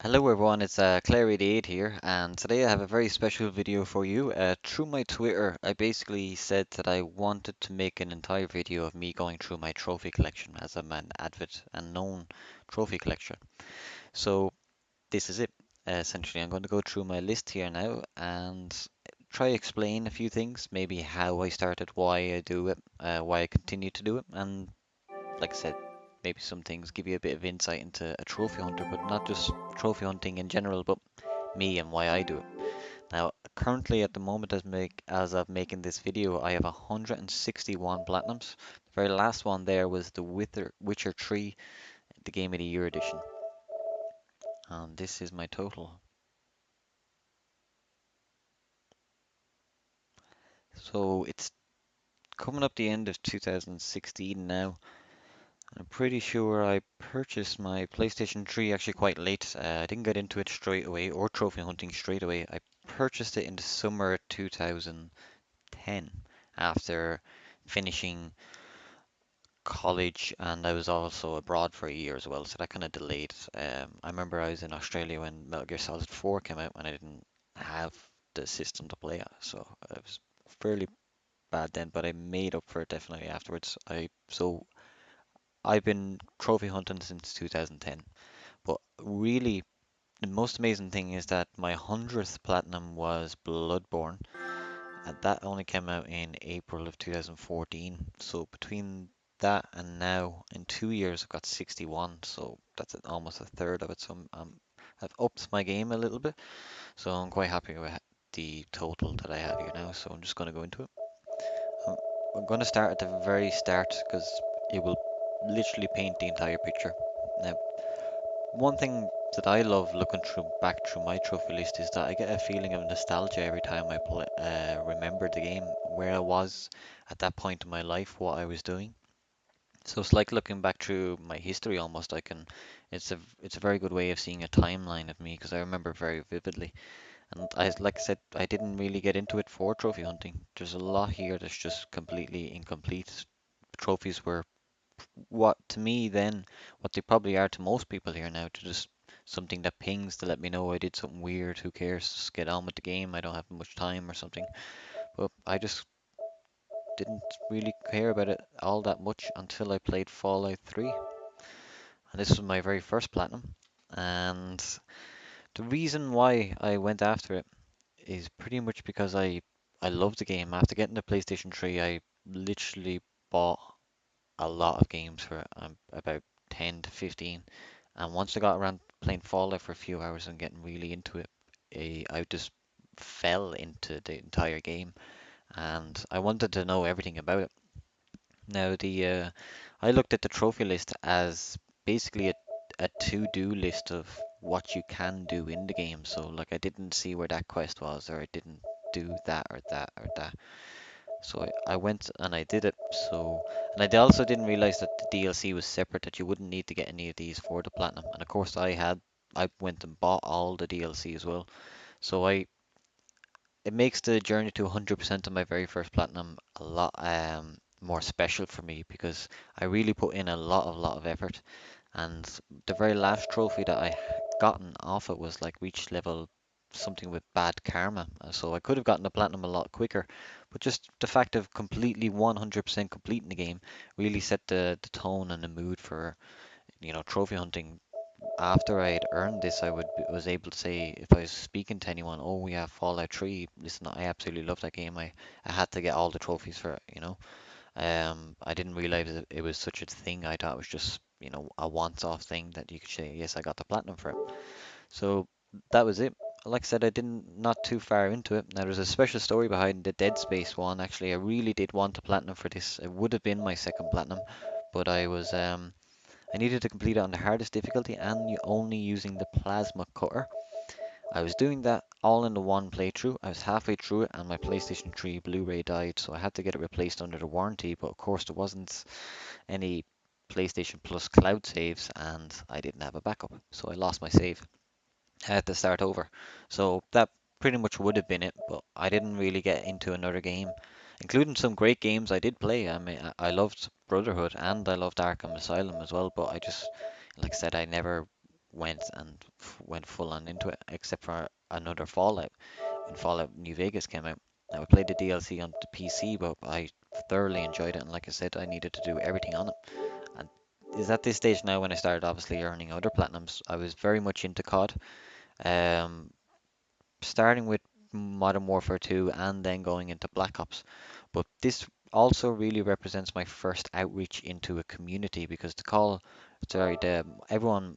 Hello everyone, it's Clary88 here, and today I have a very special video for you. Through my Twitter, I basically said that I wanted to make an entire video of me going through my trophy collection, as I'm an avid and known trophy collector. So this is it. Essentially, I'm going to go through my list here now and try explain a few things, maybe how I started, why I do it, why I continue to do it, and like I said, maybe some things give you a bit of insight into a trophy hunter, but not just trophy hunting in general, but me and why I do it. Now, currently at the moment as of making this video, I have 161 platinums. The very last one there was the Witcher 3, the Game of the Year edition. And this is my total. So it's coming up the end of 2016 now. I'm pretty sure I purchased my PlayStation 3 actually quite late. I didn't get into it straight away or trophy hunting straight away. I purchased it in the summer 2010 after finishing college, and I was also abroad for a year as well, so that kind of delayed. I remember I was in Australia when Metal Gear Solid 4 came out and I didn't have the system to play it, so it was fairly bad then, but I made up for it definitely afterwards. I've been trophy hunting since 2010, but really the most amazing thing is that my 100th platinum was Blood-Borne, and that only came out in April of 2014. So between that and now, in 2 years, I've got 61. So that's almost a third of it. So I've upped my game a little bit. So I'm quite happy with the total that I have here now. So I'm just going to go into it. Um, I'm going to start at the very start because it will literally paint the entire picture. Now, one thing that I love looking back through my trophy list is that I get a feeling of nostalgia every time I remember the game, where I was at that point in my life, what I was doing. So it's like looking back through my history almost. It's a very good way of seeing a timeline of me because I remember very vividly. And like I said, I didn't really get into it for trophy hunting. There's a lot here that's just completely incomplete. Trophies were what to me then, what they probably are to most people here now, to just something that pings to let me know I did something weird. Who cares? Just get on with the game. I don't have much time or something. But I just didn't really care about it all that much until I played Fallout 3. And this was my very first platinum. And the reason why I went after it is pretty much because I love the game. After getting the PlayStation 3, I literally bought a lot of games for it, about 10 to 15. And once I got around playing Fallout for a few hours and getting really into it, I just fell into the entire game and I wanted to know everything about it. Now, I looked at the trophy list as basically a to-do list of what you can do in the game. So, like, I didn't see where that quest was, or I didn't do that or that or that. So I went and I did it. And also didn't realize that the DLC was separate, that you wouldn't need to get any of these for the platinum. And of course, I went and bought all the DLC as well. So it makes the journey to 100% of my very first platinum a lot more special for me because I really put in a lot of effort. And the very last trophy that I gotten off it was like reached level something with bad karma. So I could have gotten the platinum a lot quicker, but just the fact of completely 100% completing the game really set the tone and the mood for, trophy hunting. After I had earned this, was able to say if I was speaking to anyone, oh yeah, Fallout 3, listen, I absolutely love that game. I had to get all the trophies for it. I didn't realize it was such a thing. I thought it was just, a once-off thing that you could say, yes, I got the platinum for it. So that was it. Like I said, I didn't not too far into it. Now there's a special story behind the Dead Space one. Actually, I really did want a platinum for this. It would have been my second platinum, but I needed to complete it on the hardest difficulty and only using the plasma cutter. I was doing that all in the one playthrough. I was halfway through it and my PlayStation 3 Blu-ray died, so I had to get it replaced under the warranty. But of course, there wasn't any PlayStation Plus cloud saves, and I didn't have a backup, so I lost my save. I had to start over. So that pretty much would have been it, but I didn't really get into another game, including some great games I did play. I mean, I loved Brotherhood and I loved Arkham Asylum as well, but I just, like I said, I never went full on into it, except for another Fallout when Fallout New Vegas came out. Now I played the DLC on the PC, but I thoroughly enjoyed it, and like I said, I needed to do everything on it. And is at this stage now when I started obviously earning other platinums. I was very much into COD, starting with Modern Warfare 2 and then going into Black Ops. But this also really represents my first outreach into a community because everyone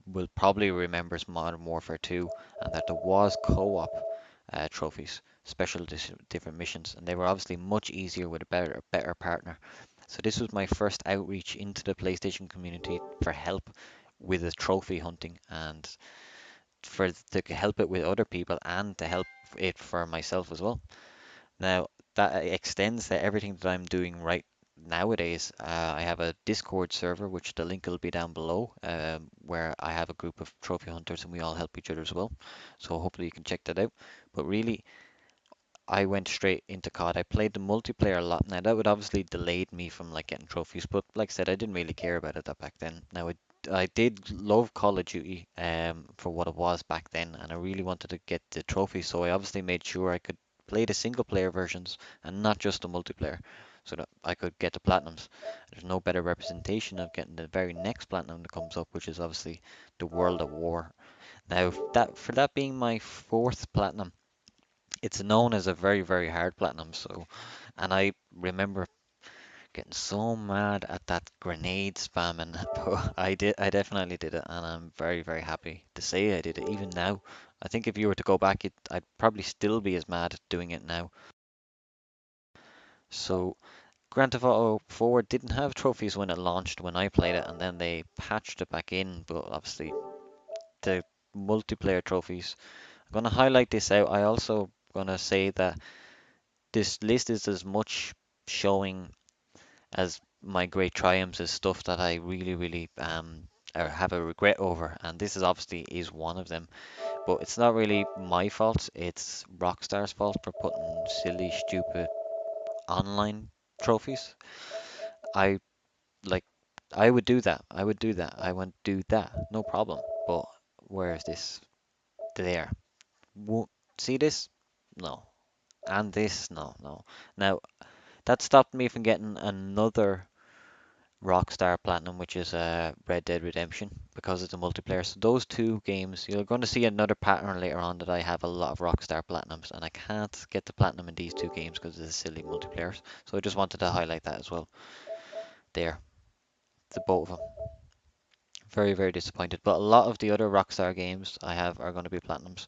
will probably remembers Modern Warfare 2 and that there was co-op trophies, different missions, and they were obviously much easier with a better partner. So this was my first outreach into the PlayStation community for help with the trophy hunting and for to help it with other people and to help it for myself as well. Now, that extends to everything that I'm doing right nowadays. I have a Discord server, which the link will be down below, where I have a group of trophy hunters and we all help each other as well. So hopefully you can check that out. But really, I went straight into COD. I played the multiplayer a lot. Now that would obviously delayed me from like getting trophies, but like I said, I didn't really care about it that back then. I did love Call of Duty for what it was back then, and I really wanted to get the trophies, so I obviously made sure I could play the single player versions and not just the multiplayer, so that I could get the platinums. There's no better representation of getting the very next platinum that comes up, which is obviously the World at War. Now that for that being my fourth platinum, it's known as a very, very hard platinum. So, and I remember getting so mad at that grenade spamming, but I definitely did it, and I'm very, very happy to say I did it. Even now, I think if you were to go back, I'd probably still be as mad doing it now. So, Grand Theft Auto 4 didn't have trophies when it launched when I played it, and then they patched it back in. But obviously, the multiplayer trophies. I'm gonna highlight this out. I also gonna say that this list is as much showing as my great triumphs as stuff that I really, really or have a regret over, and this is obviously is one of them. But it's not really my fault. It's Rockstar's fault for putting silly, stupid online trophies. I like. I would do that. I would do that. I would do that. No problem. But where is this? There. Won't see this? No. And this? No, no. Now that stopped me from getting another Rockstar Platinum, which is Red Dead Redemption, because it's a multiplayer. So those two games, you're going to see another pattern later on that I have a lot of Rockstar Platinums, and I can't get the Platinum in these two games because it's silly multiplayers. So I just wanted to highlight that as well. There, the both of them. Very, very disappointed. But a lot of the other Rockstar games I have are going to be Platinums,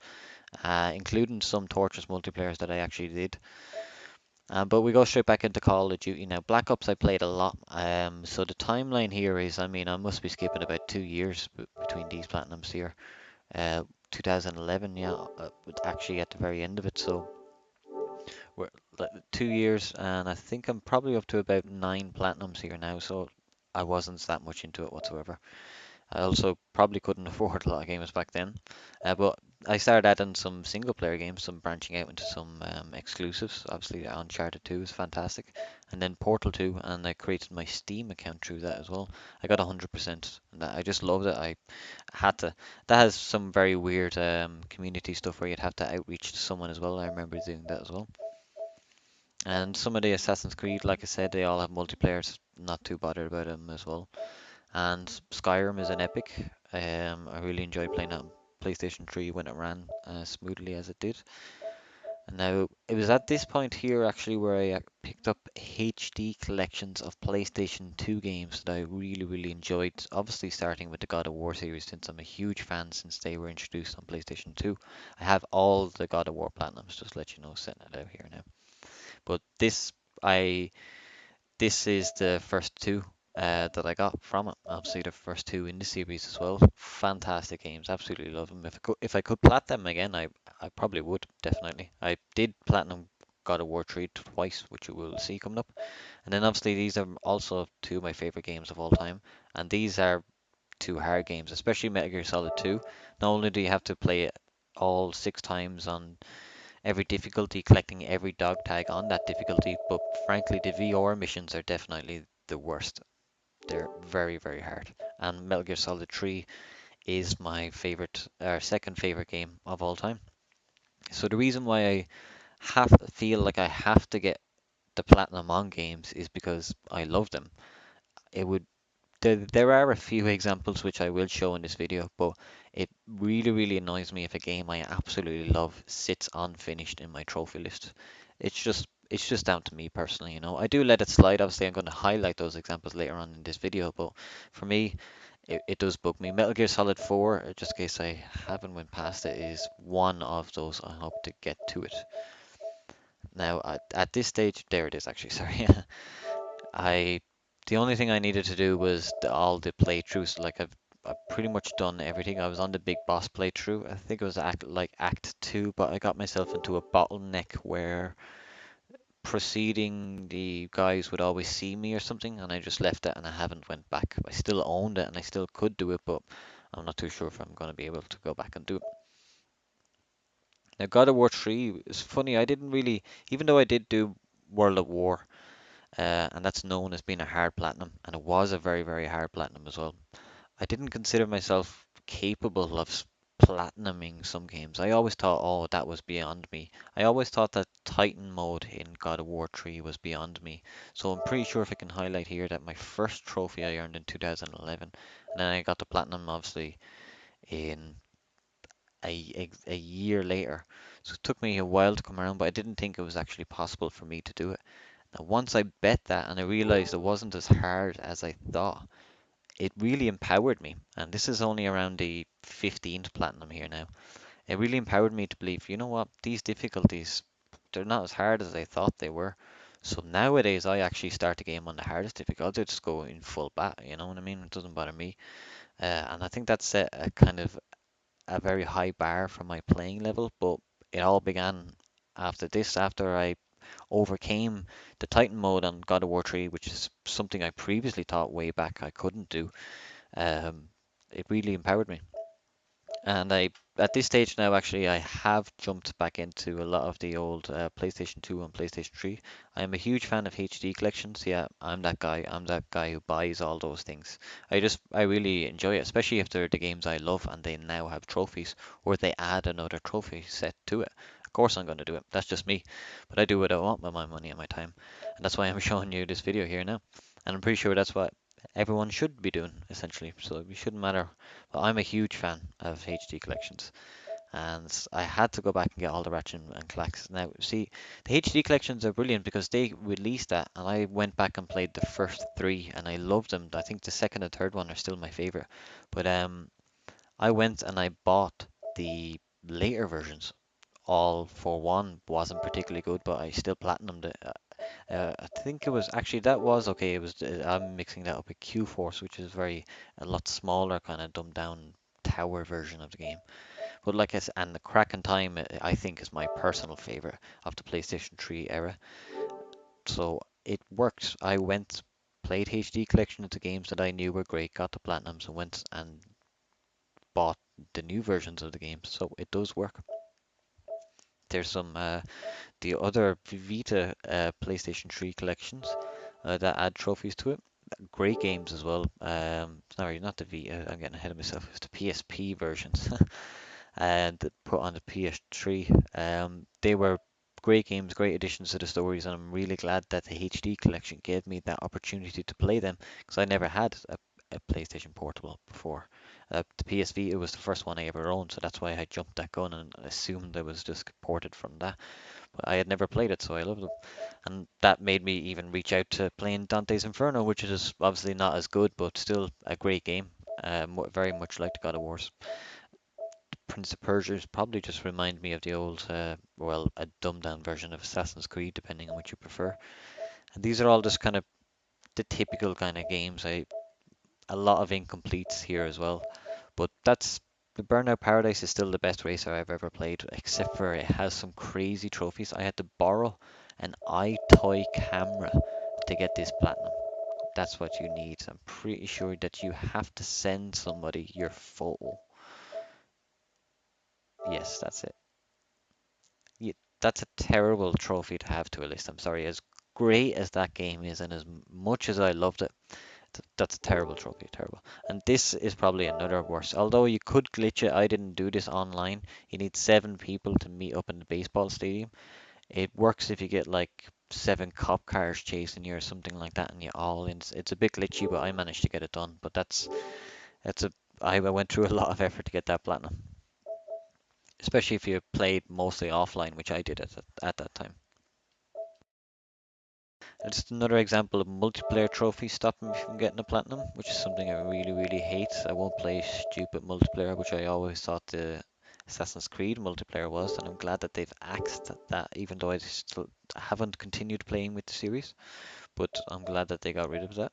including some Torturous multiplayers that I actually did. But we go straight back into Call of Duty now. Black Ops I played a lot. So the timeline here is, I mean, I must be skipping about 2 years between these platinums here. 2011, yeah, actually at the very end of it. So we're like 2 years, and I think I'm probably up to about 9 platinums here now. So I wasn't that much into it whatsoever. I also probably couldn't afford a lot of games back then. But I started adding some single player games, some branching out into some exclusives. Obviously, Uncharted 2 is fantastic. And then Portal 2, and I created my Steam account through that as well. I got 100%. And I just loved it. I had to. That has some very weird community stuff where you'd have to outreach to someone as well. I remember doing that as well. And some of the Assassin's Creed, like I said, they all have multiplayers. Not too bothered about them as well. And Skyrim is an epic. I really enjoyed playing that on PlayStation 3 when it ran smoothly as it did. And now it was at this point here actually where I picked up HD collections of PlayStation 2 games that I really, really enjoyed. Obviously, starting with the God of War series, since I'm a huge fan since they were introduced on PlayStation 2. I have all the God of War Platinums, just to let you know, setting it out here now. But I this is the first two that I got from it. Obviously, the first two in the series as well. Fantastic games. Absolutely love them. If I could plat them again, I probably would definitely. I did platinum God of War 3 twice, which you will see coming up. And then obviously these are also two of my favorite games of all time. And these are two hard games, especially Metal Gear Solid 2. Not only do you have to play it all 6 times on every difficulty, collecting every dog tag on that difficulty, but frankly, the VR missions are definitely the worst. They're very, very hard. And Metal Gear Solid 3 is my favorite, or second favorite game of all time. So the reason why I feel like I have to get the platinum on games is because I love them. It would there are a few examples which I will show in this video, but it really, really annoys me if a game I absolutely love sits unfinished in my trophy list. It's just down to me personally, you know. I do let it slide. Obviously, I'm going to highlight those examples later on in this video, but for me, it does bug me. Metal Gear Solid 4, just in case I haven't went past it, is one of those. I hope to get to it. Now, at this stage, there it is actually, sorry. I the only thing I needed to do was all the playthroughs. Like I've pretty much done everything. I was on the big boss playthrough. I think it was act two, but I got myself into a bottleneck where proceeding the guys would always see me or something, and I just left it and I haven't went back. I still owned it and I still could do it, but I'm not too sure if I'm going to be able to go back and do it. Now, God of War 3 is funny. I didn't really, even though I did do World at War, and that's known as being a hard platinum, and it was a very, very hard platinum as well. I didn't consider myself capable of platinuming some games. I always thought, oh, that was beyond me. I always thought that Titan mode in God of War 3 was beyond me. So I'm pretty sure if I can highlight here that my first trophy I earned in 2011, and then I got the platinum obviously in a year later. So it took me a while to come around, but I didn't think it was actually possible for me to do it. Now, once I bet that and I realized it wasn't as hard as I thought, it really empowered me. And this is only around the 15th platinum here now. It really empowered me to believe, you know what, these difficulties, they're not as hard as I thought they were. So nowadays, I actually start the game on the hardest difficulty. I just go in full bat, you know what I mean? It doesn't bother me. And I think that set a kind of a very high bar for my playing level, but it all began after this, after I overcame the Titan mode on God of War 3, which is something I previously thought way back I couldn't do. Um, it really empowered me. And at this stage now, actually, I have jumped back into a lot of the old PlayStation 2 and PlayStation 3. I am a huge fan of HD collections. Yeah, I'm that guy. I'm that guy who buys all those things. I really enjoy it, especially if they're the games I love and they now have trophies, or they add another trophy set to it. Of course, I'm going to do it. That's just me. But I do what I want with my money and my time, and that's why I'm showing you this video here now. And I'm pretty sure that's what everyone should be doing, essentially. So it shouldn't matter, but I'm a huge fan of HD collections, and I had to go back and get all the Ratchet and Clanks. Now, see, the HD collections are brilliant because they released that, and I went back and played the first three, and I loved them. I think the second and third one are still my favorite. But I went and I bought the later versions. All for one wasn't particularly good, but I still platinumed it. I think it was actually that was okay. It was I'm mixing that up with Q Force, which is a lot smaller, kind of dumbed down tower version of the game. But like I said, and the Crack in Time, I think is my personal favorite of the PlayStation 3 era. So it worked. I went, played HD collection of the games that I knew were great, got the platinums, and went and bought the new versions of the games. So it does work. There's some the other Vita PlayStation 3 collections that add trophies to it. Great games as well. Sorry, not the Vita. I'm getting ahead of myself. It's the PSP versions and put on the PS3. They were great games, great additions to the stories, and I'm really glad that the HD collection gave me that opportunity to play them because I never had a PlayStation Portable before. The PS Vita was the first one I ever owned, so that's why I jumped that gun and assumed it was just ported from that. But I had never played it, so I loved them. And that made me even reach out to playing Dante's Inferno, which is obviously not as good, but still a great game. Very much like God of War's. Prince of Persia's probably just remind me of the old, well, a dumbed down version of Assassin's Creed, depending on what you prefer. And these are all just kind of the typical kind of games. A lot of incompletes here as well, but that's the Burnout Paradise is still the best racer I've ever played, except for it has some crazy trophies. I had to borrow an iToy camera to get this platinum. That's what you need. I'm pretty sure that you have to send somebody your photo. Yes, that's it. Yeah, that's a terrible trophy to have to a list. I'm sorry. As great as that game is, and as much as I loved it, That's a terrible trophy, terrible. And this is probably another worse. Although you could glitch it, I didn't do this online. You need 7 people to meet up in the baseball stadium. It works if you get like 7 cop cars chasing you or something like that, and you all in. It's a bit glitchy, but I managed to get it done. But that's a I went through a lot of effort to get that platinum, especially if you played mostly offline, which I did at that time. It's another example of multiplayer trophies stopping me from getting a platinum, which is something I really, really hate. I won't play stupid multiplayer, which I always thought the Assassin's Creed multiplayer was, and I'm glad that they've axed that, even though I still haven't continued playing with the series. But I'm glad that they got rid of that.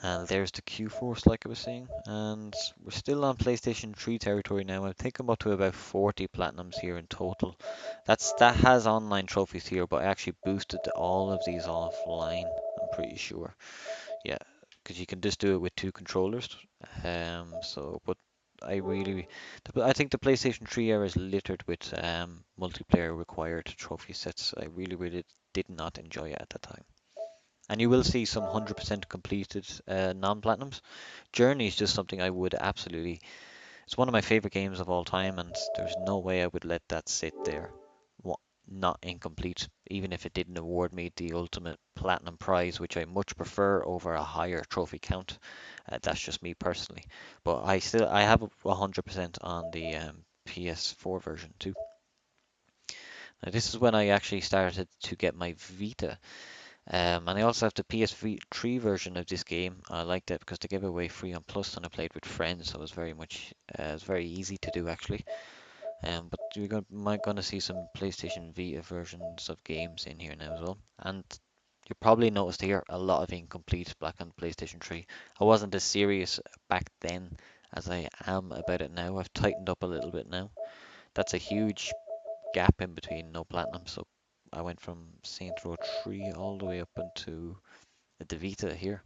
And there's the Q Force, like I was saying. And we're still on PlayStation 3 territory now. I think I'm up to about 40 platinums here in total. That has online trophies here, but I actually boosted all of these offline. I'm pretty sure. Yeah, because you can just do it with 2 controllers. But I really, I think the PlayStation 3 era is littered with multiplayer required trophy sets. I really, really did not enjoy it at the time. And you will see some 100% completed non-platinums. Journey is just something I would absolutely. It's one of my favorite games of all time, and there's no way I would let that sit there, not incomplete, even if it didn't award me the ultimate platinum prize, which I much prefer over a higher trophy count. That's just me personally, but I have 100% on the PS4 version too. Now this is when I actually started to get my Vita. And I also have the PS3 version of this game. I liked it because they gave it away free on Plus, and I played with friends, so it was very easy to do actually. But might gonna see some PlayStation Vita versions of games in here now as well. And you probably noticed here a lot of incomplete back on PlayStation 3. I wasn't as serious back then as I am about it now. I've tightened up a little bit now. That's a huge gap in between no platinum, so I went from Saints Row 3 all the way up into the Vita here,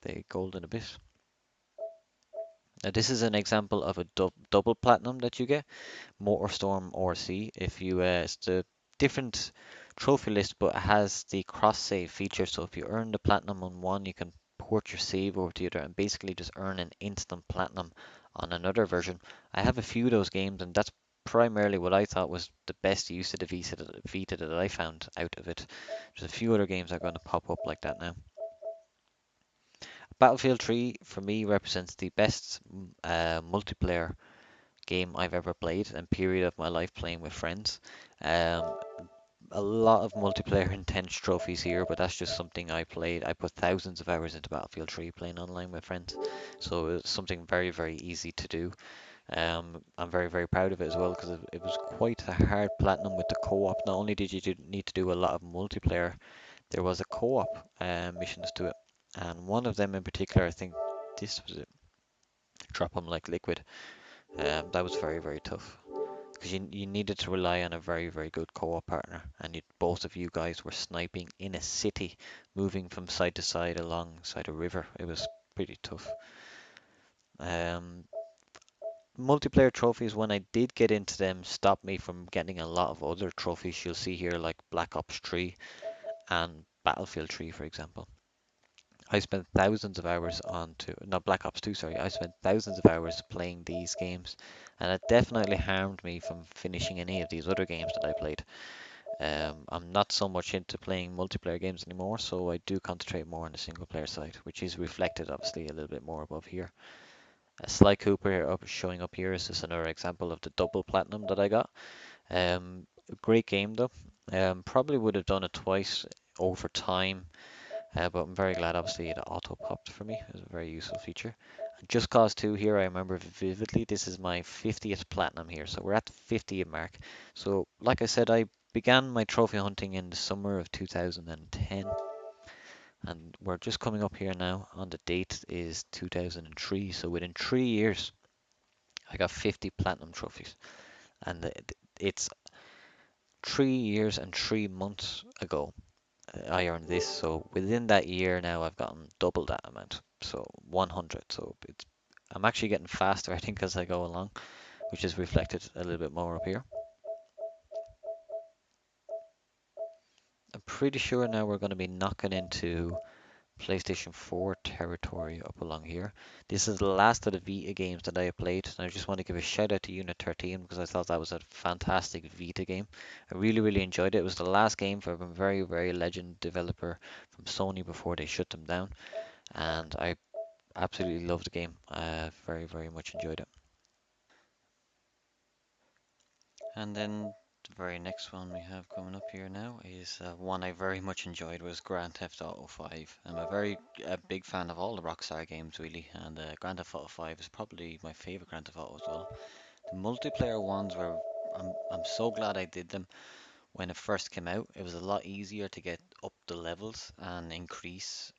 the golden abyss. Now this is an example of a double platinum that you get, Motorstorm RC. If you it's the different trophy list, but it has the cross save feature. So if you earn the platinum on one, you can port your save over to the other and basically just earn an instant platinum on another version. I have a few of those games, and that's primarily what I thought was the best use of the Vita that I found out of it. There's a few other games that are going to pop up like that now. Battlefield 3 for me represents the best multiplayer game I've ever played and period of my life playing with friends. Um, a lot of multiplayer intense trophies here, but that's just something I played. I put thousands of hours into Battlefield 3 playing online with friends, so it's something very, very easy to do. I'm very, very proud of it as well because it was quite a hard platinum with the co-op. Not only did you need to do a lot of multiplayer, there was a co-op missions to it, and one of them in particular, I think this was it, Drop 'em Like Liquid. That was very, very tough because you needed to rely on a very, very good co-op partner, and both of you guys were sniping in a city, moving from side to side alongside a river. It was pretty tough. Um, Multiplayer trophies, when I did get into them, stopped me from getting a lot of other trophies you'll see here, like Black Ops 3 and Battlefield 3, for example. I spent thousands of hours not Black Ops 2, sorry. I spent thousands of hours playing these games, and it definitely harmed me from finishing any of these other games that I played. I'm not so much into playing multiplayer games anymore, so I do concentrate more on the single player side, which is reflected obviously a little bit more above here. Sly Cooper showing up here is just another example of the double platinum that I got. Great game though. Probably would have done it twice over time, but I'm very glad obviously it auto popped for me. It was a very useful feature. Just Cause 2 here, I remember vividly. This is my 50th platinum here, so we're at the 50th mark. So, like I said, I began my trophy hunting in the summer of 2010, and we're just coming up here now. On the date is 2003, so within 3 years, I got 50 platinum trophies, and it's 3 years and 3 months ago I earned this. So within that year now, I've gotten double that amount, so 100. So I'm actually getting faster, I think, as I go along, which is reflected a little bit more up here. I'm pretty sure now we're going to be knocking into PlayStation 4 territory up along here. This is the last of the Vita games that I have played, and I just want to give a shout out to Unit 13 because I thought that was a fantastic Vita game. I really, really enjoyed it. It was the last game from a very, very legend developer from Sony before they shut them down, and I absolutely loved the game. Very, very much enjoyed it. And then the very next one we have coming up here now is one I very much enjoyed was Grand Theft Auto 5. I'm a big fan of all the Rockstar games really, and Grand Theft Auto 5 is probably my favorite Grand Theft Auto as well. The multiplayer ones were I'm so glad I did them when it first came out. It was a lot easier to get up the levels and increase,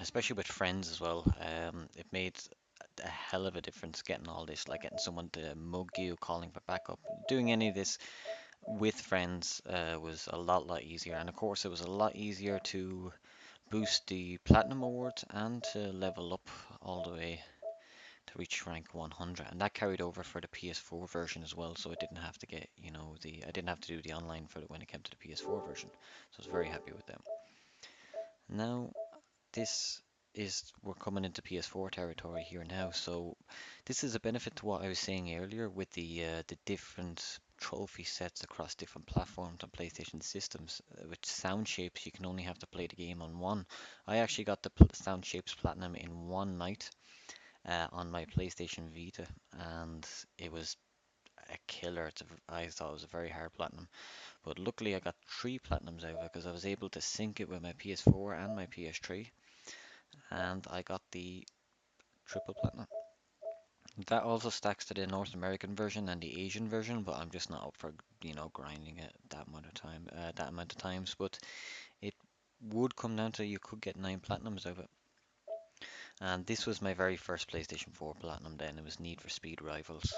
especially with friends as well. It made a hell of a difference getting all this, like getting someone to mug you, calling for backup. Doing any of this with friends was a lot easier, and of course, it was a lot easier to boost the platinum awards and to level up all the way to reach rank 100, and that carried over for the PS4 version as well. So I didn't have to get, I didn't have to do the online for it when it came to the PS4 version. So I was very happy with them. Now this is we're coming into PS4 territory here now. So this is a benefit to what I was saying earlier with the different trophy sets across different platforms and PlayStation systems. With sound shapes, you can only have to play the game on one. I actually got the sound shapes platinum in one night on my PlayStation Vita, and it was a killer. I thought it was a very hard platinum, but luckily I got three platinums out of it because I was able to sync it with my PS4 and my PS3, and I got the triple platinum. That also stacks to the North American version and the Asian version, but I'm just not up for, grinding it that amount of times. But it would come down to you could get nine platinums out of it. And this was my very first PlayStation 4 Platinum then. It was Need for Speed Rivals.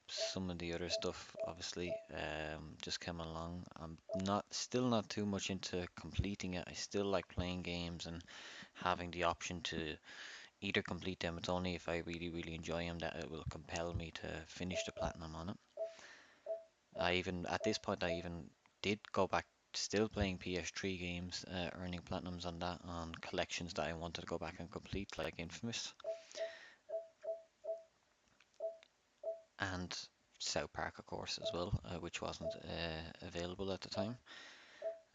Some of the other stuff obviously just came along. I'm still not too much into completing it. I still like playing games and having the option to either complete them. It's only if I really, really enjoy them that it will compel me to finish the Platinum on it. At this point, I even did go back, still playing PS3 games, earning platinums on that, on collections that I wanted to go back and complete, like Infamous and South Park, of course, as well, which wasn't available at the time.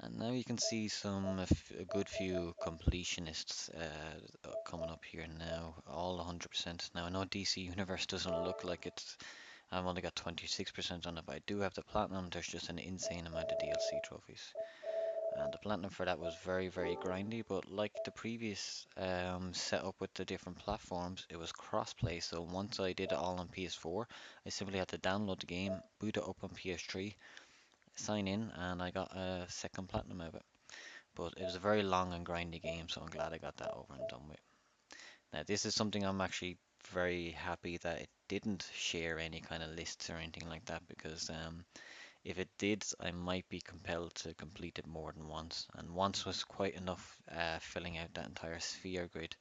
And now you can see a good few completionists coming up here now, all 100%. Now I know DC Universe doesn't look like it's. I've only got 26% on it, but I do have the platinum. There's just an insane amount of DLC trophies. And the platinum for that was very, very grindy, but like the previous setup with the different platforms, it was cross-play. So once I did it all on PS4, I simply had to download the game, boot it up on PS3, sign in, and I got a second platinum out of it. But it was a very long and grindy game, so I'm glad I got that over and done with. Now, this is something I'm actually very happy that it didn't share any kind of lists or anything like that because if it did, I might be compelled to complete it more than once, and once was quite enough filling out that entire sphere grid.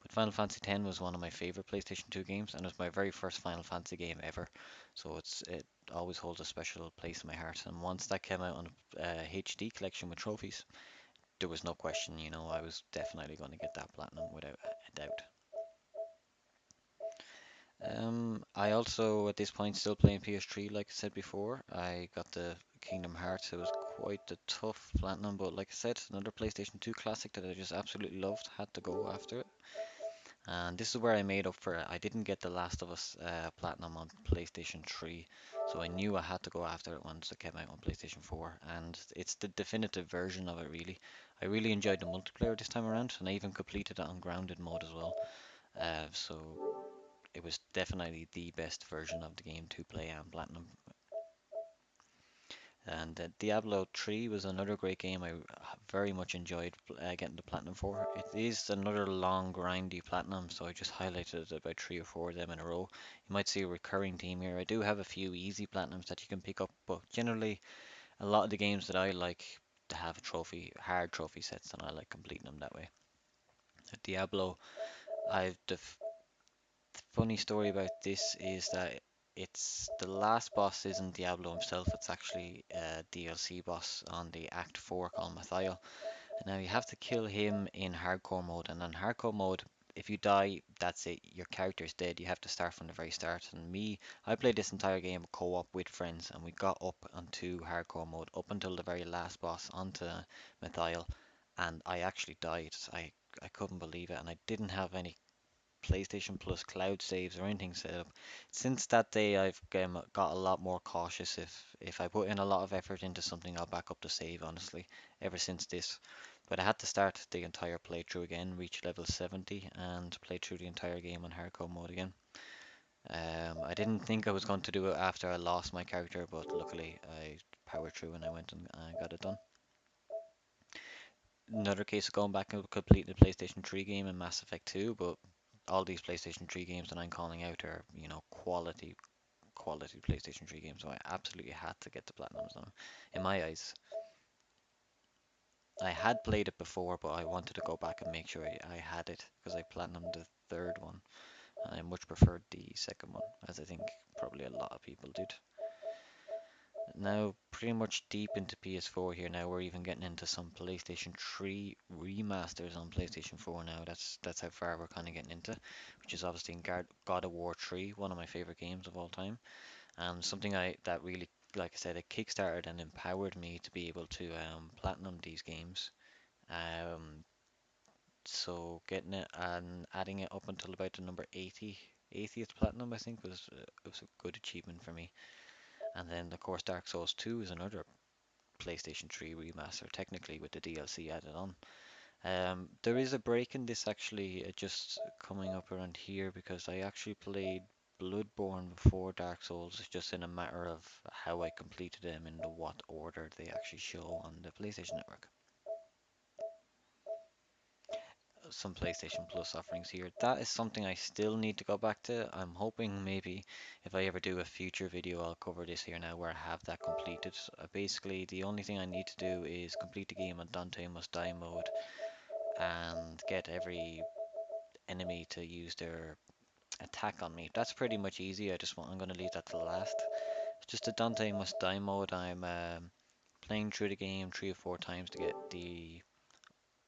But Final Fantasy X was one of my favorite PlayStation 2 games, and it was my very first Final Fantasy game ever, so it always holds a special place in my heart. And once that came out on a HD collection with trophies, there was no question, I was definitely going to get that platinum without a doubt. I also at this point still playing PS3, like I said before. I got the Kingdom Hearts. It was quite a tough platinum, but like I said, another PlayStation 2 classic that I just absolutely loved. Had to go after it, and this is where I made up for it. I didn't get The Last of Us platinum on PlayStation 3, so I knew I had to go after it once it came out on PlayStation 4, and it's the definitive version of it. Really, I really enjoyed the multiplayer this time around, and I even completed it on grounded mode as well. So it was definitely the best version of the game to play on Platinum. And Diablo 3 was another great game I very much enjoyed getting the Platinum for. It is another long, grindy Platinum, so I just highlighted about three or four of them in a row. You might see a recurring theme here. I do have a few easy Platinums that you can pick up, but generally, a lot of the games that I like to have hard trophy sets, and I like completing them that way. Diablo, the funny story about this is that it's the last boss isn't Diablo himself, it's actually a DLC boss on the Act 4 called Mathiel. Now you have to kill him in hardcore mode, and on hardcore mode, if you die, that's it. Your character's dead. You have to start from the very start. And me, I played this entire game co-op with friends, and we got up onto hardcore mode up until the very last boss onto Methiel, and I actually died. I couldn't believe it, and I didn't have any PlayStation Plus cloud saves or anything set up. Since that day, I've got a lot more cautious. If I put in a lot of effort into something, I'll back up the save, honestly, ever since this. But I had to start the entire playthrough again, reach level 70, and play through the entire game on hardcore mode again. I didn't think I was going to do it after I lost my character, but luckily I powered through and I went and got it done. Another case of going back and completing the PlayStation 3 game and Mass Effect 2, but all these PlayStation 3 games that I'm calling out are, quality PlayStation 3 games, so I absolutely had to get the platinums on them. In my eyes, I had played it before, but I wanted to go back and make sure I had it because I platinumed the third one, and I much preferred the second one, as I think probably a lot of people did. Now, pretty much deep into PS4 here now. We're even getting into some PlayStation 3 remasters on PlayStation 4 now. That's how far we're kind of getting into, which is obviously in God of War 3, one of my favorite games of all time, and something I that really, like I said, it kickstarted and empowered me to be able to platinum these games. Um, so getting it and adding it up until about the number 80th platinum, I think was a good achievement for me. And then of course Dark Souls 2 is another PlayStation 3 remaster, technically with the DLC added on. There is a break in this actually, just coming up around here because I actually played Blood-Borne before Dark Souls. It's just in a matter of how I completed them in the what order they actually show on the PlayStation Network. Some PlayStation Plus offerings here. That is something I still need to go back to. I'm hoping maybe if I ever do a future video, I'll cover this here now where I have that completed. Basically, the only thing I need to do is complete the game on Dante Must Die mode and get every enemy to use their attack on me. That's pretty much easy. I'm going to leave that to the last. It's just a Dante Must Die mode. I'm playing through the game 3 or 4 times to get the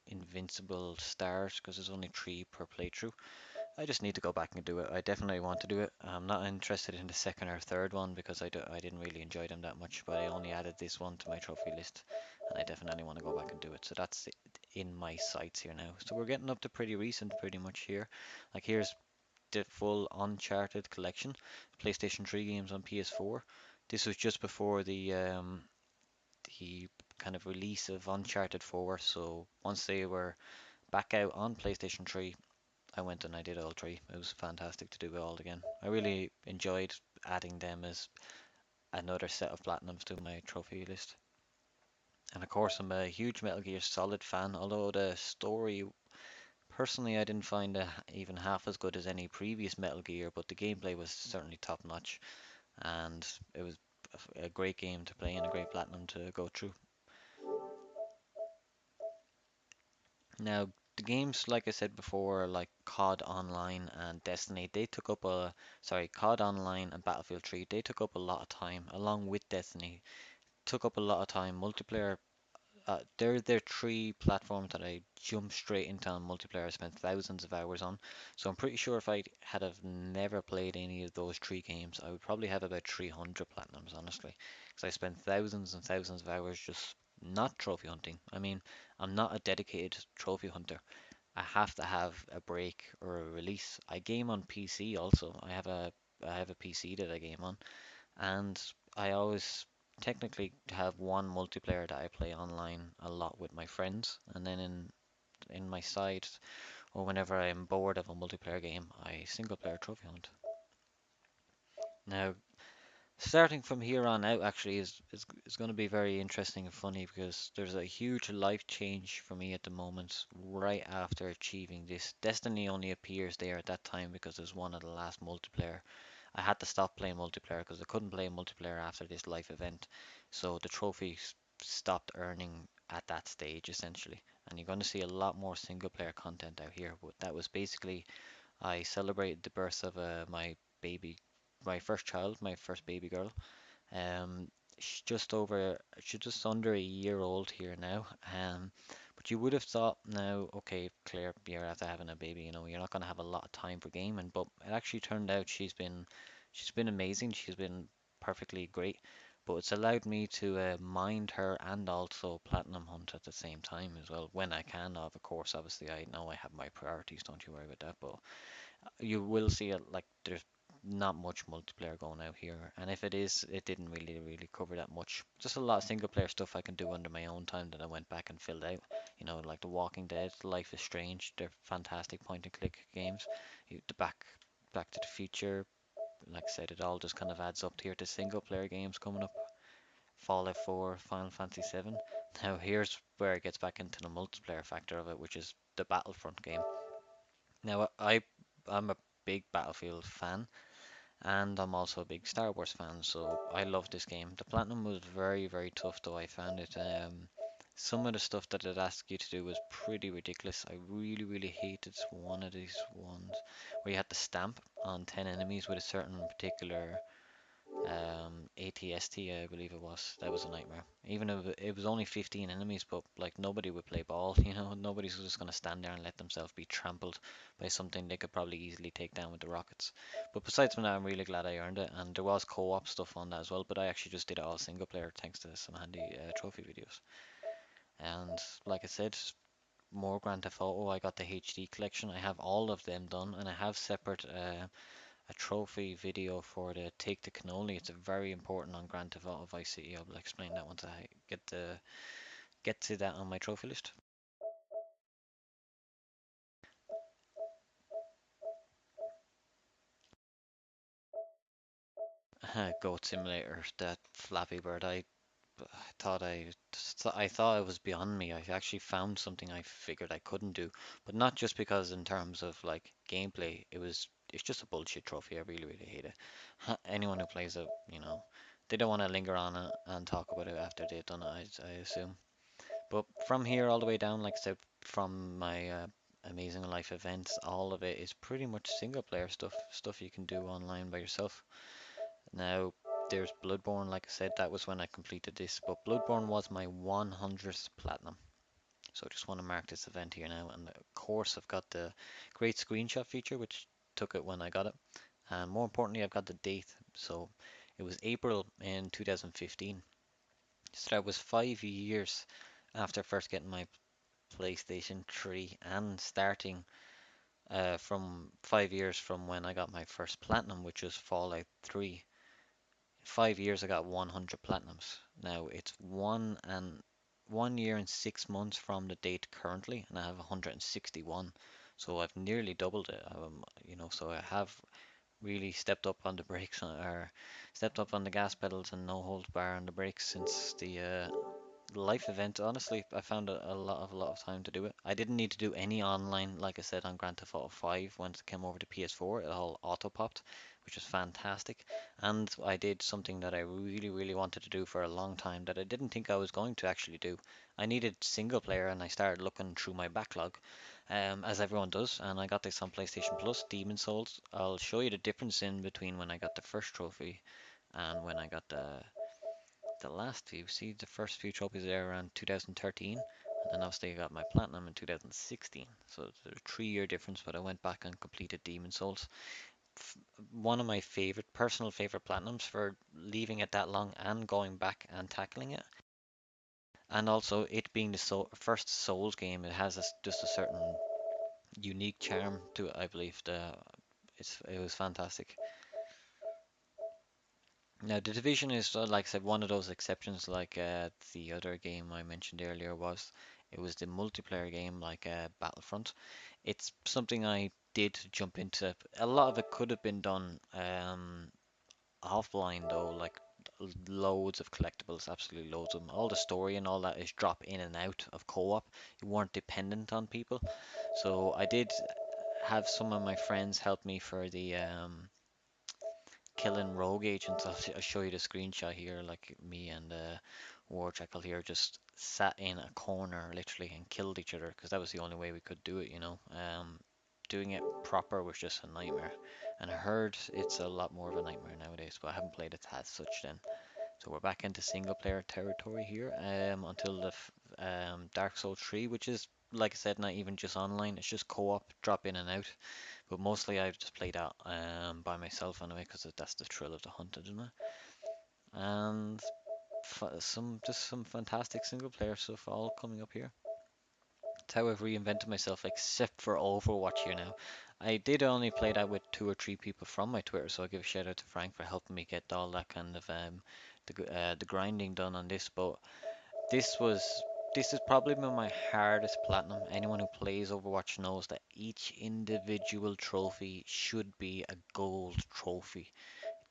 invincible stars because there's only 3 per playthrough. I just need to go back and do it. I definitely want to do it. I'm not interested in the second or third one because I didn't really enjoy them that much, but I only added this one to my trophy list, and I definitely want to go back and do it. So that's it in my sights here now. So we're getting up to pretty recent, pretty much here. Like here's the full Uncharted collection, PlayStation 3 games on PS4. This was just before the kind of release of Uncharted 4. So once they were back out on PlayStation 3, I went and I did all three. It was fantastic to do it all again. I really enjoyed adding them as another set of platinums to my trophy list. And of course, I'm a huge Metal Gear Solid fan, although the story, personally, I didn't find it even half as good as any previous Metal Gear, but the gameplay was certainly top notch, and it was a great game to play and a great platinum to go through. Now, the games, like I said before, like COD Online and Destiny, they took up a, sorry, COD Online and Battlefield 3, they took up a lot of time, along with Destiny, took up a lot of time. Multiplayer, they're 3 platforms that I jumped straight into on multiplayer. I spent thousands of hours on. So I'm pretty sure if I had have never played any of those 3 games, I would probably have about 300 platinums, honestly. Because I spent thousands and thousands of hours just not trophy hunting. I mean, I'm not a dedicated trophy hunter. I have to have a break or a release. I game on PC also. I have a PC that I game on, and I always technically have one multiplayer that I play online a lot with my friends, and then in my side or whenever I'm bored of a multiplayer game, I single player trophy hunt. Now, starting from here on out actually is going to be very interesting and funny because there's a huge life change for me at the moment right after achieving this. Destiny only appears there at that time because it was one of the last multiplayer. I had to stop playing multiplayer because I couldn't play multiplayer after this life event. So the trophies stopped earning at that stage essentially. And you're going to see a lot more single player content out here. But that was basically I celebrated the birth of baby, my first child, my first baby girl. She's just under a year old here now. But you would have thought now, okay, Claire, you're after having a baby, you're not going to have a lot of time for gaming. But it actually turned out she's been amazing. She's been perfectly great. But it's allowed me to mind her and also platinum hunt at the same time as well when I can. Of course, obviously, I know I have my priorities. Don't you worry about that. But you will see it like there's not much multiplayer going out here, and if it is, it didn't really cover that much. Just a lot of single player stuff I can do under my own time that I went back and filled out. Like The Walking Dead, Life is Strange, they're fantastic point and click games. The Back to the Future, like I said, it all just kind of adds up here to single player games coming up. Fallout 4, Final Fantasy 7. Now here's where it gets back into the multiplayer factor of it, which is the Battlefront game. Now I'm a big Battlefield fan, and I'm also a big Star Wars fan, so I love this game. The platinum was very tough though. I found it. Some of the stuff that it asked you to do was pretty ridiculous. I really hated one of these ones where you had to stamp on 10 enemies with a certain particular ATST, I believe it was. That was a nightmare. Even if it was only 15 enemies, but like nobody would play ball, nobody's just gonna stand there and let themselves be trampled by something they could probably easily take down with the rockets. But besides from that, I'm really glad I earned it, and there was co-op stuff on that as well. But I actually just did it all single player thanks to some handy trophy videos. And like I said, more Grand Theft Auto. I got the HD collection. I have all of them done, and I have separate a trophy video for the Take the Cannoli. It's a very important on Grand Theft Auto Vice City. I'll explain that once I get to that on my trophy list. Goat Simulator, that Flappy Bird. I thought it was beyond me. I actually found something I figured I couldn't do, but not just because in terms of like gameplay. It's just a bullshit trophy. I really hate it. Anyone who plays it, they don't want to linger on it and talk about it after they've done it. I assume. But from here all the way down, like I said, from my Amazing Life events, all of it is pretty much single player stuff you can do online by yourself. Now, there's Blood-Borne, like I said, that was when I completed this, but Blood-Borne was my 100th platinum. So I just want to mark this event here now, and of course I've got the great screenshot feature, which took it when I got it. And more importantly, I've got the date. So it was April in 2015. So that was 5 years after first getting my PlayStation 3 and starting from 5 years from when I got my first platinum, which was Fallout 3. 5 years I got 100 platinums. Now it's 1 year and 6 months from the date currently, and I have 161. So I've nearly doubled it. So I have really stepped up on the brakes or stepped up on the gas pedals and no hold bar on the brakes since the life event. Honestly, I found a lot of time to do it. I didn't need to do any online, like I said, on Grand Theft Auto 5 once it came over to PS4. It all auto popped, which was fantastic. And I did something that I really wanted to do for a long time that I didn't think I was going to actually do. I needed single player, and I started looking through my backlog, as everyone does. And I got this on PlayStation Plus, Demon Souls. I'll show you the difference in between when I got the first trophy and when I got the last few. See, the first few trophies there around 2013, and then obviously I got my platinum in 2016. So there's a 3 year difference, but I went back and completed Demon Souls. One of my personal favorite platinums for leaving it that long and going back and tackling it. And also it being the first Souls game, it has just a certain unique charm to it, I believe. It was fantastic. Now, the Division is, like I said, one of those exceptions, like the other game I mentioned earlier was. It was the multiplayer game, like Battlefront. It's something I did jump into. A lot of it could have been done offline, though, like loads of collectibles, absolutely loads of them. All the story and all that is drop in and out of co-op. You weren't dependent on people. So I did have some of my friends help me for the killing rogue agents. I'll show you the screenshot here. Like me and War Jackal here just sat in a corner literally and killed each other because that was the only way we could do it. Doing it proper was just a nightmare. And I heard it's a lot more of a nightmare nowadays, but I haven't played it as such then. So we're back into single player territory here until Dark Souls 3, which is, like I said, not even just online. It's just co-op, drop in and out. But mostly I've just played that by myself anyway, because that's the thrill of the hunt, isn't it? And some fantastic single player stuff all coming up here. That's how I've reinvented myself, except for Overwatch here now. I did only play that with two or three people from my Twitter, so I'll give a shout out to Frank for helping me get all that kind of the grinding done on this. But this was this has probably been my hardest platinum. Anyone who plays Overwatch knows that each individual trophy should be a gold trophy.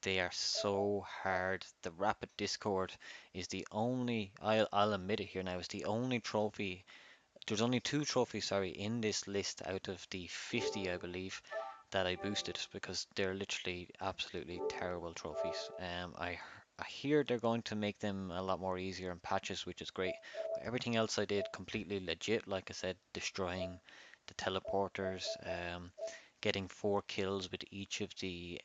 They are so hard. The Rapid Discord is the only, I'll admit it here now, is the only trophy. There's only two trophies, sorry, in this list out of the 50, I believe, that I boosted because they're literally absolutely terrible trophies. I hear they're going to make them a lot more easier in patches, which is great. But everything else I did completely legit, like I said, destroying the teleporters, getting 4 kills with each of the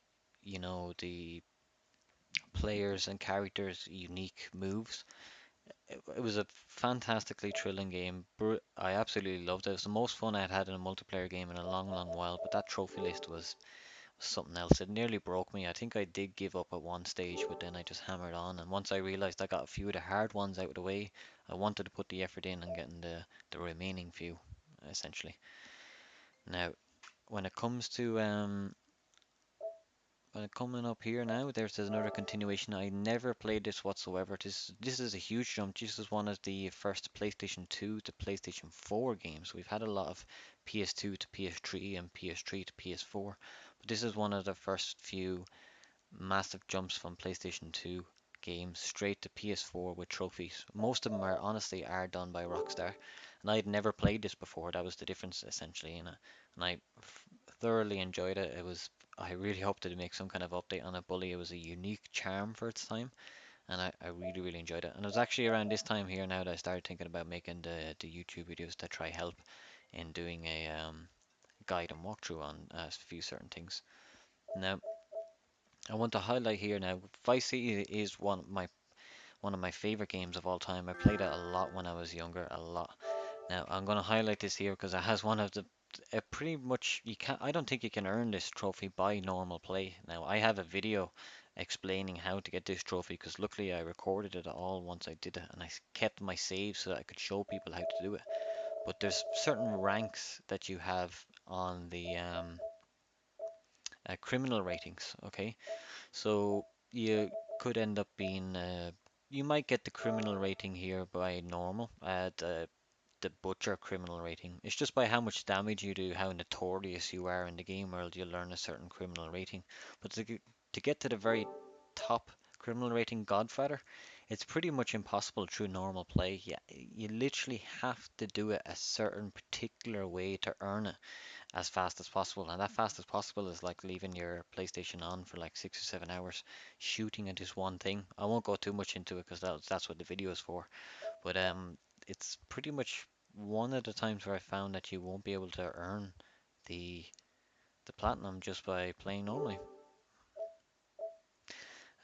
players and characters' unique moves. It was a fantastically thrilling game. I absolutely loved it. It was the most fun I'd had in a multiplayer game in a long, long while. But that trophy list was something else. It nearly broke me. I think I did give up at one stage, but then I just hammered on. And once I realized I got a few of the hard ones out of the way, I wanted to put the effort in and getting the remaining few, essentially. Now, when it comes to coming up here now, there's another continuation. I never played this whatsoever. This is a huge jump. This is one of the first PlayStation 2 to PlayStation 4 games. We've had a lot of PS2 to PS3 and PS3 to PS4, but this is one of the first few massive jumps from PlayStation 2 games straight to PS4 with trophies. Most of them are honestly are done by Rockstar, and I'd never played this before. That was the difference essentially, and I thoroughly enjoyed it. I really hope that they make some kind of update on it. Bully, it was a unique charm for its time, and I really really enjoyed it. And it was actually around this time here now that I started thinking about making the YouTube videos to try help in doing a guide and walkthrough on a few certain things. Now, I want to highlight here now, Vice City is one of my favorite games of all time. I played it a lot when I was younger, a lot. Now I'm going to highlight this here because it has one of the pretty much you can't. I don't think you can earn this trophy by normal play. Now I have a video explaining how to get this trophy because luckily I recorded it all once I did it and I kept my saves so that I could show people how to do it. But there's certain ranks that you have on the criminal ratings. Okay, so you could end up being, you might get the criminal rating here by normal, the butcher criminal rating. It's just by how much damage you do, how notorious you are in the game world, you'll learn a certain criminal rating. But to get to the very top criminal rating Godfather, it's pretty much impossible through normal play. Yeah, you literally have to do it a certain particular way to earn it as fast as possible. And that fast as possible is like leaving your PlayStation on for like 6 or 7 hours, shooting at this one thing. I won't go too much into it because that's what the video is for. But it's pretty much one of the times where I found that you won't be able to earn the the platinum just by playing normally.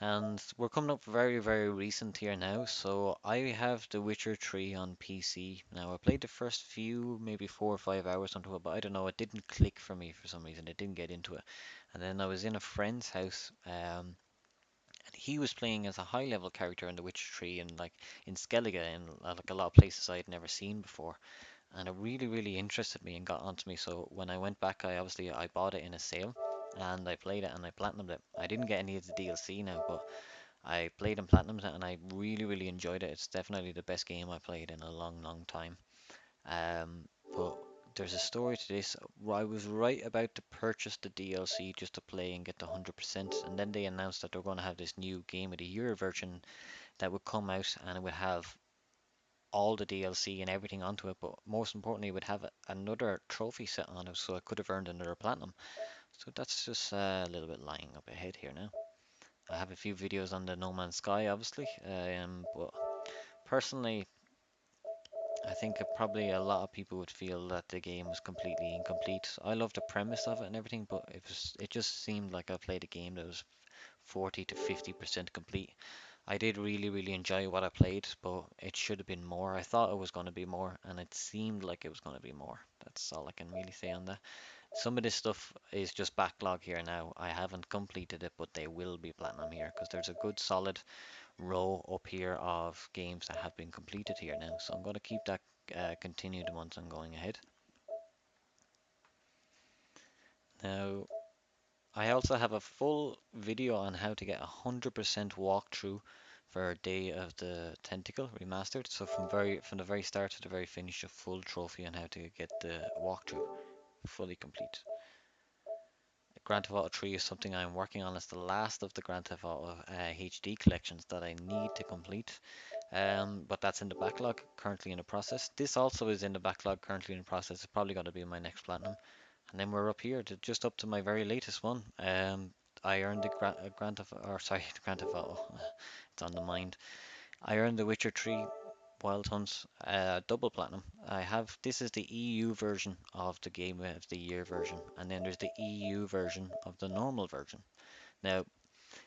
And we're coming up very, very recent here now. So I have The Witcher 3 on PC. Now I played the first few, maybe 4 or 5 hours onto it, but I don't know, it didn't click for me for some reason. It didn't get into it. And then I was in a friend's house, and he was playing as a high level character in The Witcher 3 and like in Skellige and like a lot of places I had never seen before. And it really, really interested me and got onto me. So when I went back, I bought it in a sale and I played it and I platinumed it. I didn't get any of the DLC now, but I played and platinumed it and I really, really enjoyed it. It's definitely the best game I played in a long, long time. But there's a story to this. I was right about to purchase the DLC just to play and get the 100%, and then they announced that they're going to have this new Game of the Year version that would come out and it would have all the DLC and everything onto it, but most importantly, it would have another trophy set on it, so I could have earned another platinum. So that's just a little bit lying up ahead here now. I have a few videos on the No Man's Sky, obviously, but personally, I think probably a lot of people would feel that the game was completely incomplete. I love the premise of it and everything, but it just seemed like I played a game that was 40 to 50% complete. I did really enjoy what I played, but it should have been more. I thought it was going to be more, and it seemed like it was going to be more. That's all I can really say on that. Some of this stuff is just backlog here now. I haven't completed it, but they will be platinum here because there's a good solid row up here of games that have been completed here now. So I'm going to keep that continued once I'm going ahead. Now, I also have a full video on how to get 100% walkthrough for Day of the Tentacle remastered. So from the very start to the very finish, a full trophy on how to get the walkthrough fully complete. Grand Theft Auto 3 is something I'm working on. It's the last of the Grand Theft Auto HD collections that I need to complete. But that's in the backlog, currently in the process. This also is in the backlog, currently in the process. It's probably going to be my next platinum. And then we're up here to just up to my very latest one. I earned the Grand Theft, or sorry, the Grand Theft Auto. It's on the mind. I earned the Witcher 3 Wild Hunts double platinum. I have this is the EU version of the Game of the Year version, and then there's the EU version of the normal version. Now,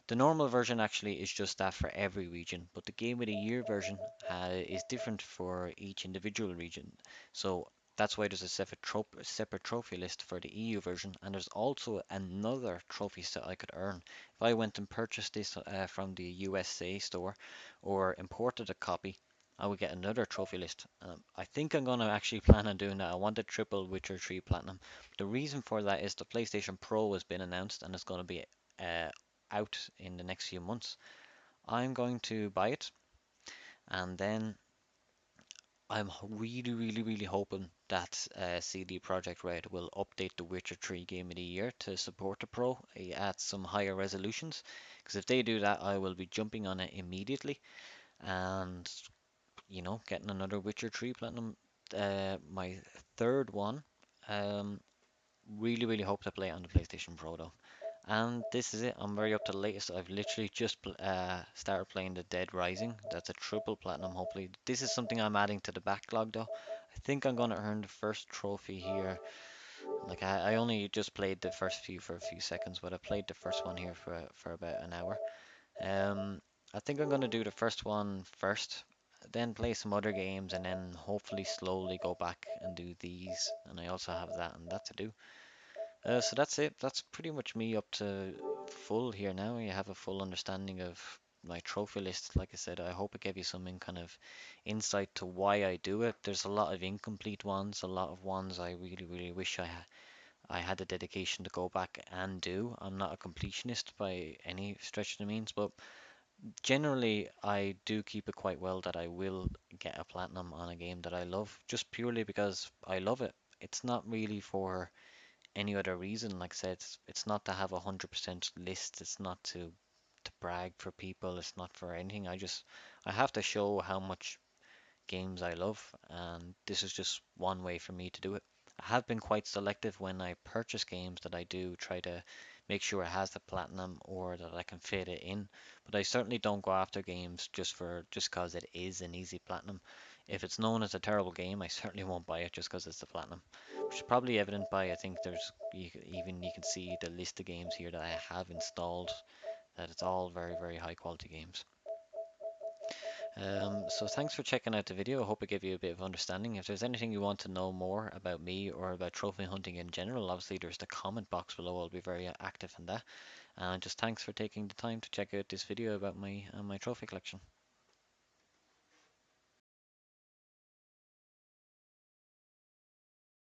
the normal version actually is just that for every region, but the Game of the Year version is different for each individual region. So that's why there's a separate trophy list for the EU version, and there's also another trophy set I could earn. If I went and purchased this from the USA store or imported a copy, I would get another trophy list. I think I'm going to actually plan on doing that. I want a triple Witcher 3 Platinum. The reason for that is the PlayStation Pro has been announced and it's going to be uh, out in the next few months. I'm going to buy it, and then I'm really hoping that CD Projekt Red will update the Witcher 3 Game of the Year to support the Pro at some higher resolutions. Because if they do that, I will be jumping on it immediately, and getting another Witcher 3 Platinum, my third one. Um, really hope to play it on the PlayStation Pro though. And this is it. I'm very up to the latest. I've literally just started playing the Dead Rising. That's a triple platinum, hopefully. This is something I'm adding to the backlog, though. I think I'm going to earn the first trophy here. Like, I only just played the first few for a few seconds, but I played the first one here for about an hour. I think I'm going to do the first one first, then play some other games, and then hopefully slowly go back and do these. And I also have that and that to do. So that's it. That's pretty much me up to full here now. You have a full understanding of my trophy list. Like I said, I hope it gave you some kind of insight to why I do it. There's a lot of incomplete ones, a lot of ones I really wish I had the dedication to go back and do. I'm not a completionist by any stretch of the means, but generally I do keep it quite well that I will get a platinum on a game that I love, just purely because I love it. It's not really for any other reason. Like I said, it's not to have 100% list. It's not to brag for people. It's not for anything. I have to show how much games I love, and this is just one way for me to do it. I have been quite selective when I purchase games that I do try to make sure it has the platinum or that I can fit it in. But I certainly don't go after games just cause it is an easy platinum. If it's known as a terrible game, I certainly won't buy it just because it's the platinum. Which is probably evident by I think there's you can see the list of games here that I have installed, that it's all very high quality games. So thanks for checking out the video. I hope it gave you a bit of understanding. If there's anything you want to know more about me or about trophy hunting in general, obviously there's the comment box below. I'll be very active in that. And just thanks for taking the time to check out this video about my trophy collection.